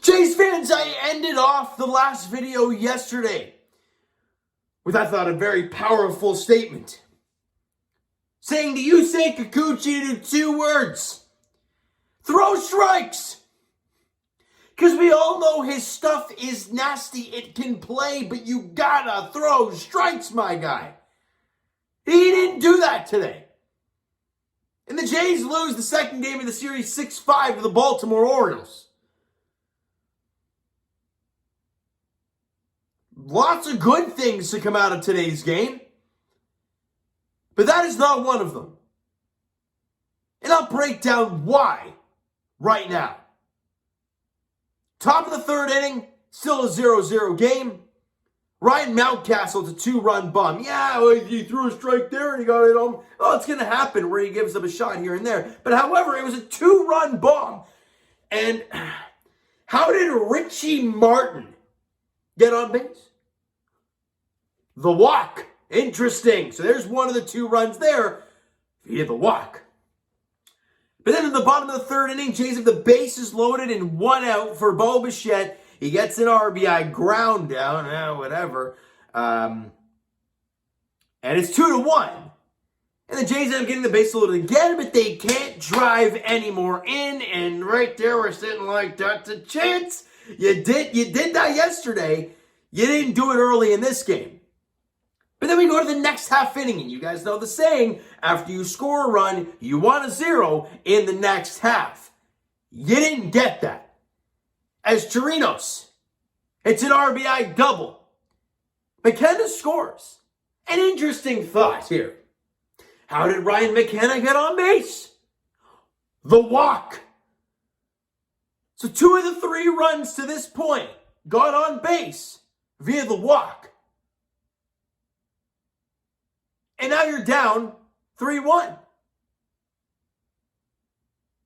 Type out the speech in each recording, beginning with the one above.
Jays fans, I ended off the last video yesterday with, I thought, a very powerful statement. Saying to Yusei Kikuchi to 2 words. Throw strikes! Because we all know his stuff is nasty. It can play, but you gotta throw strikes, my guy. He didn't do that today. And the Jays lose the second game of the series 6-5 to the Baltimore Orioles. Lots of good things to come out of today's game. But that is not one of them. And I'll break down why right now. Top of the 3rd inning, still a 0-0 game. Ryan Mountcastle to 2-run bomb. Yeah, well, he threw a strike there and he got it home. Oh, it's going to happen where he gives up a shot here and there. But however, it was a 2-run bomb. And how did Richie Martin get on base? The walk. Interesting. So there's one of the 2 runs there via the walk. But then in the bottom of the 3rd inning, Jays have the bases loaded and 1 out for Bo Bichette. He gets an RBI ground down, whatever. And it's 2-1. And the Jays end up getting the bases loaded again, but they can't drive anymore in. And right there, we're sitting like, that's a chance. You did that yesterday. You didn't do it early in this game. But then we go to the next half inning, and you guys know the saying, after you score a run, you want a 0 in the next half. You didn't get that. As Chirinos, it's an RBI double. McKenna scores. An interesting thought here. How did Ryan McKenna get on base? The walk. So 2 of the 3 runs to this point got on base via the walk. And now you're down 3-1.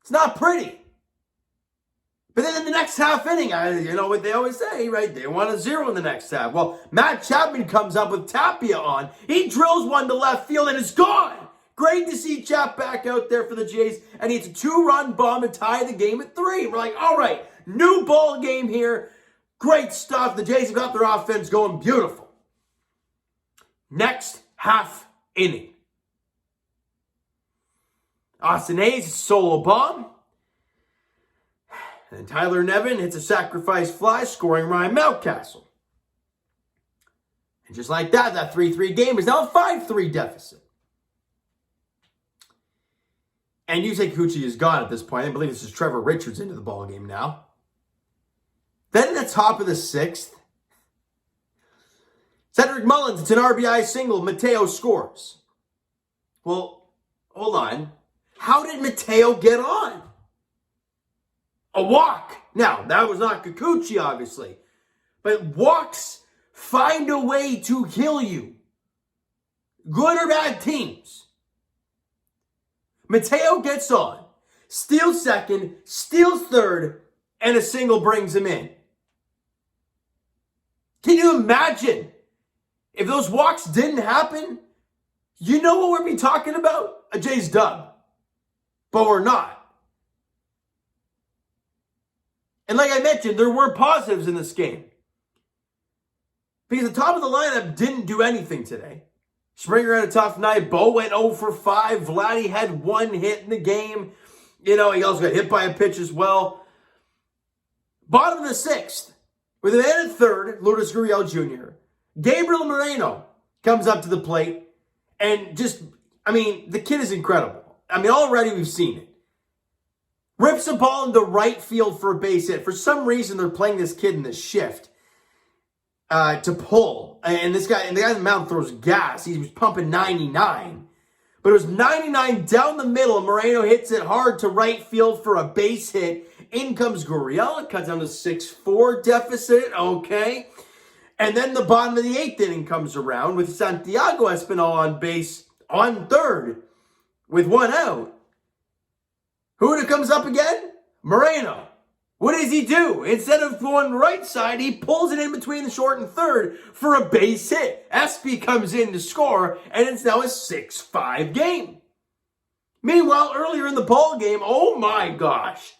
It's not pretty. But then in the next half inning, you know what they always say, right? They want a 0 in the next half. Well, Matt Chapman comes up with Tapia on. He drills one to left field and it's gone. Great to see Chap back out there for the Jays. And he hits a 2-run bomb to tie the game at 3. We're like, all right, new ball game here. Great stuff. The Jays have got their offense going beautiful. Next half inning. Austin Hayes, solo bomb. And Tyler Nevin hits a sacrifice fly, scoring Ryan Mountcastle. And just like that, that 3-3 game is now a 5-3 deficit. And Yusei Kikuchi is gone at this point. I believe this is Trevor Richards into the ballgame now. Then at the top of the 6th, Cedric Mullins, it's an RBI single. Mateo scores. Well, hold on. How did Mateo get on? A walk. Now, that was not Kikuchi, obviously. But walks find a way to kill you. Good or bad teams. Mateo gets on. Steals second. Steals third. And a single brings him in. Can you imagine? If those walks didn't happen, you know what we'd be talking about? A Jays dub. But we're not. And like I mentioned, there were positives in this game. Because the top of the lineup didn't do anything today. Springer had a tough night. Bo went 0 for 5. Vladdy had 1 hit in the game. You know, he also got hit by a pitch as well. Bottom of the 6th, with a man at 3rd, Lourdes Gurriel Jr., Gabriel Moreno comes up to the plate and the kid is incredible. Already we've seen it. Rips a ball into right field for a base hit. For some reason, they're playing this kid in the shift to pull. And the guy in the mound throws gas. He was pumping 99. But it was 99 down the middle, and Moreno hits it hard to right field for a base hit. In comes Gurriel. It cuts down to 6-4 deficit. Okay. And then the bottom of the 8th inning comes around with Santiago Espinal on base on 3rd with 1 out. Who comes up again? Moreno. What does he do? Instead of going right side, he pulls it in between the short and 3rd for a base hit. Espy comes in to score, and it's now a 6-5 game. Meanwhile, earlier in the ball game, oh my gosh,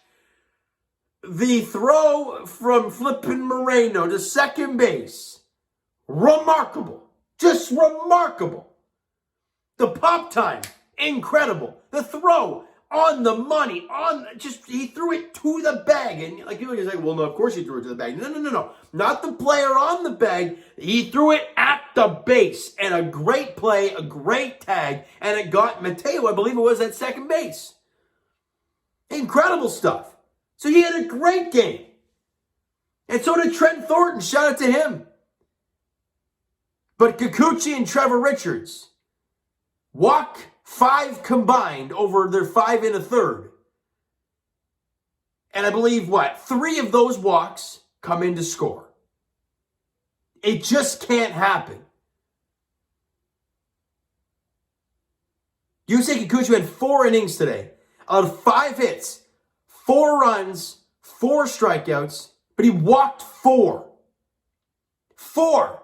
The throw from flippin' Moreno to second base, remarkable. Just remarkable. The pop time, incredible. The throw, on the money, he threw it to the bag. And like people are like, well, no, of course he threw it to the bag. No. Not the player on the bag. He threw it at the base. And a great play, a great tag. And it got Mateo, I believe it was, at second base. Incredible stuff. So he had a great game. And so did Trent Thornton. Shout out to him. But Kikuchi and Trevor Richards walk 5 combined over their 5 and a third. And I believe, 3 of those walks come in to score. It just can't happen. Yusei Kikuchi had 4 innings today. Out of 5 hits, 4 runs, 4 strikeouts, but he walked 4. 4.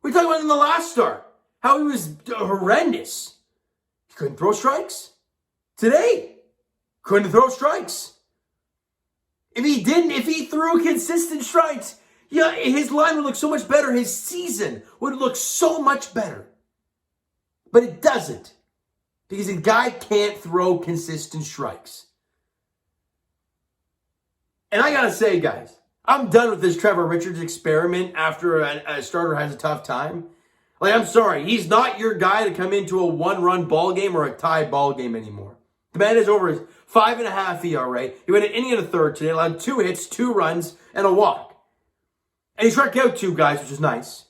We talked about it in the last start, how he was horrendous. He couldn't throw strikes. Today, couldn't throw strikes. If he threw consistent strikes, his line would look so much better. His season would look so much better. But it doesn't. Because the guy can't throw consistent strikes. And I gotta say, guys, I'm done with this Trevor Richards experiment after a starter has a tough time. Like, I'm sorry, he's not your guy to come into a 1-run ball game or a tie ball game anymore. The man is over his 5.5 ERA. He went an inning and a third today, allowed 2 hits, 2 runs, and a walk. And he struck out 2 guys, which is nice.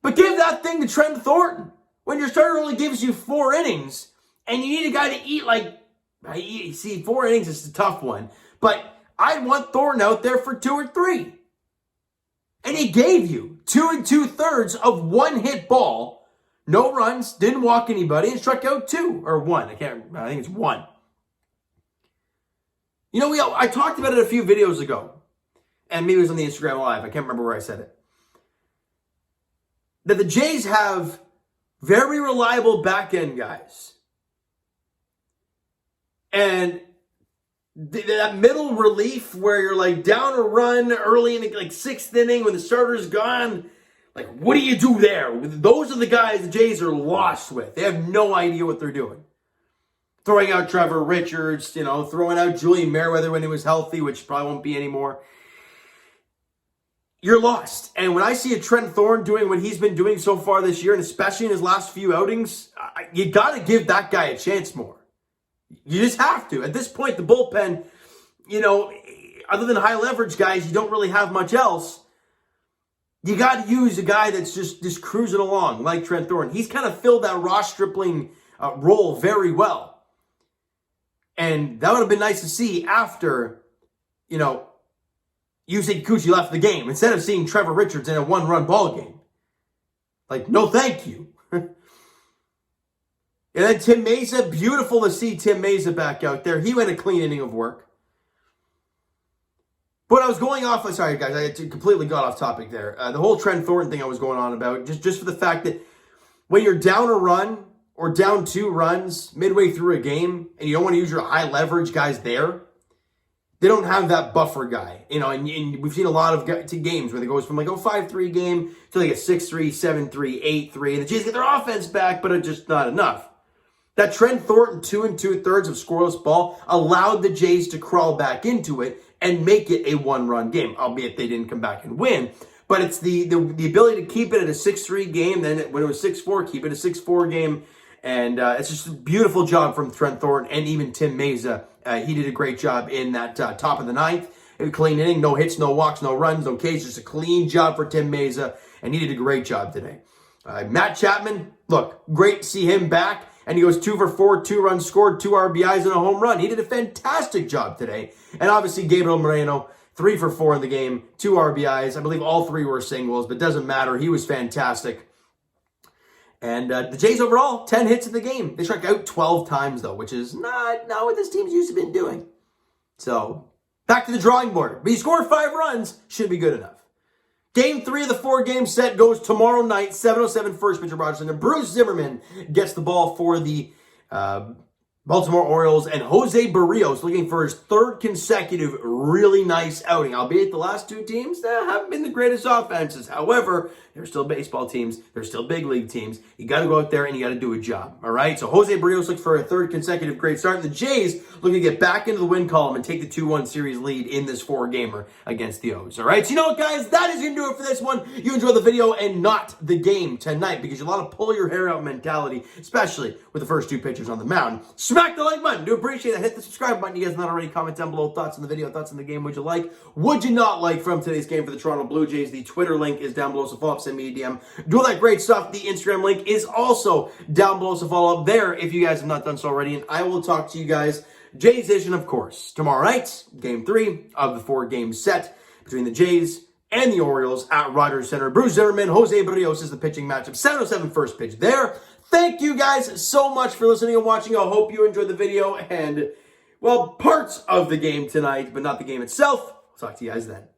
But give that thing to Trent Thornton. When your starter only gives you 4 innings, and you need a guy to eat see, 4 innings is a tough one. But I'd want Thornton out there for 2 or 3. And he gave you 2 2/3 of 1-hit ball, no runs, didn't walk anybody, and struck out 2 or 1. I think it's 1. I talked about it a few videos ago, and maybe it was on the Instagram Live. I can't remember where I said it. That the Jays have very reliable back-end guys. And that middle relief where you're like down a run early in the 6th inning when the starter's gone, what do you do there? Those are the guys the Jays are lost with. They have no idea what they're doing. Throwing out Trevor Richards, throwing out Julian Merriweather when he was healthy, which probably won't be anymore. You're lost. And when I see a Trent Thornton doing what he's been doing so far this year, and especially in his last few outings, you got to give that guy a chance more. You just have to. At this point, the bullpen, other than high leverage guys, you don't really have much else. You got to use a guy that's just cruising along like Trent Thornton. He's kind of filled that Ross Stripling role very well. And that would have been nice to see after, Yusei Kikuchi left the game, instead of seeing Trevor Richards in a 1-run ball game. No thank you. And then Tim Mesa, beautiful to see Tim Mesa back out there. He went a clean inning of work. But I was going off, sorry guys, I completely got off topic there. The whole Trent Thornton thing I was going on about, just for the fact that when you're down a run or down 2 runs midway through a game, and you don't want to use your high leverage guys there, they don't have that buffer guy. And we've seen a lot of games where it goes from a 5-3 game to a 6-3, 7-3, 8-3, and the Jays get their offense back, but it's just not enough. That Trent Thornton 2 2/3 of scoreless ball allowed the Jays to crawl back into it and make it a 1-run game, albeit they didn't come back and win. But it's the ability to keep it at a 6-3 game, then when it was 6-4, keep it a 6-4 game. And it's just a beautiful job from Trent Thornton and even Tim Mesa. He did a great job in that top of the 9th. A clean inning, no hits, no walks, no runs, no Ks. Just a clean job for Tim Mesa, and he did a great job today. Matt Chapman, look, great to see him back. And he goes 2 for 4, 2 runs scored, 2 RBIs, and a home run. He did a fantastic job today. And obviously, Gabriel Moreno, 3 for 4 in the game, 2 RBIs. I believe all 3 were singles, but doesn't matter. He was fantastic. And the Jays overall, 10 hits in the game. They struck out 12 times, though, which is not what this team's used to been doing. So, back to the drawing board. But he scored 5 runs, should be good enough. Game 3 of the 4-game set goes tomorrow night, 7:07 first pitch of Rochester. And Bruce Zimmerman gets the ball for the Baltimore Orioles, and Jose Berrios looking for his third consecutive really nice outing. Albeit the last two teams haven't been the greatest offenses. However, they're still baseball teams. They're still big league teams. You got to go out there and you got to do a job. All right? So Jose Berrios looks for a third consecutive great start. And the Jays looking to get back into the win column and take the 2-1 series lead in this 4-gamer against the O's. All right? So you know what, guys? That is going to do it for this one. You enjoy the video and not the game tonight because you're a lot of pull your hair out mentality, especially with the first two pitchers on the mound. Smack the like button. Do appreciate it. Hit the subscribe button. You guys not already. Comment down below thoughts on the video, thoughts on the game. Would you like? Would you not like from today's game for the Toronto Blue Jays? The Twitter link is down below, so follow up, send me a DM. Do all that great stuff. The Instagram link is also down below, so follow up there if you guys have not done so already. And I will talk to you guys, Jays Edition, of course, tomorrow night, Game 3 of the 4-game set between the Jays and the Orioles at Rogers Center. Bruce Zimmerman, Jose Berrios is the pitching matchup. 7:07 first pitch there. Thank you guys so much for listening and watching. I hope you enjoyed the video and, well, parts of the game tonight, but not the game itself. I'll talk to you guys then.